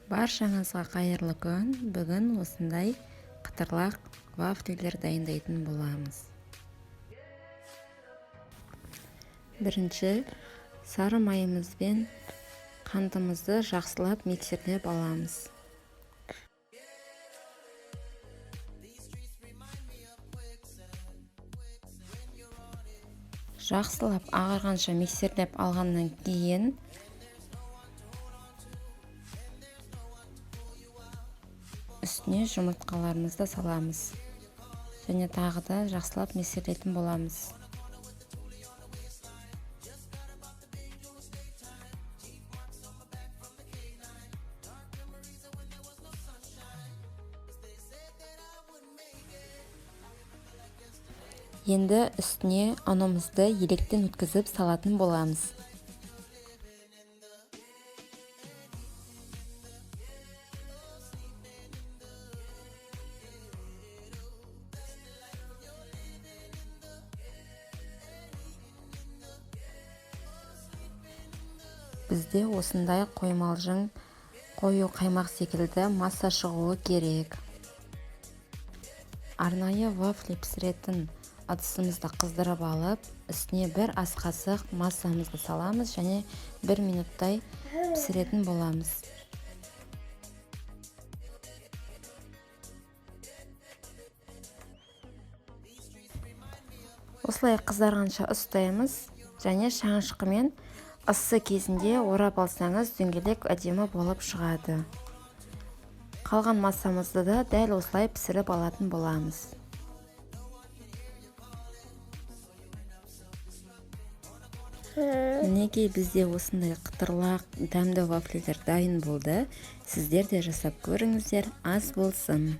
Баршаңызға қайырлы күн. Бүгін осындай қытырлақ вафлилер дайындайтын боламыз. Бірінші, сары майымызбен қантымызды жақсылап миксерлеп аламыз. Жақсылап ағарғанша миксерлеп алғаннан кейін үстіне жұмыртқаларымызды саламыз. Және тағы да жақсылап миксерлейтін боламыз. Енді үстіне ұнымызды електен өткізіп салатын боламыз. Бізде осындай қоймалжың, қою қаймақ секілді масса шығуы керек. Арнайы вафли пісіретін ыдысымызды қыздырып алып, үстіне бір ас қасық массамызды саламыз және 1 минуттай пісіретін боламыз. Осылай қызарғанша ұстаймыз және шанышқымен ыссы кезінде орап алсаңыз дөңгелек әдемі болып шығады. Қалған массамызды да дәл осылай пісіріп алатын боламыз. Мінекей бізде осындай қытырлақ дәмді вафлилер дайын болды. Сіздер де жасап көріңіздер, ас болсын.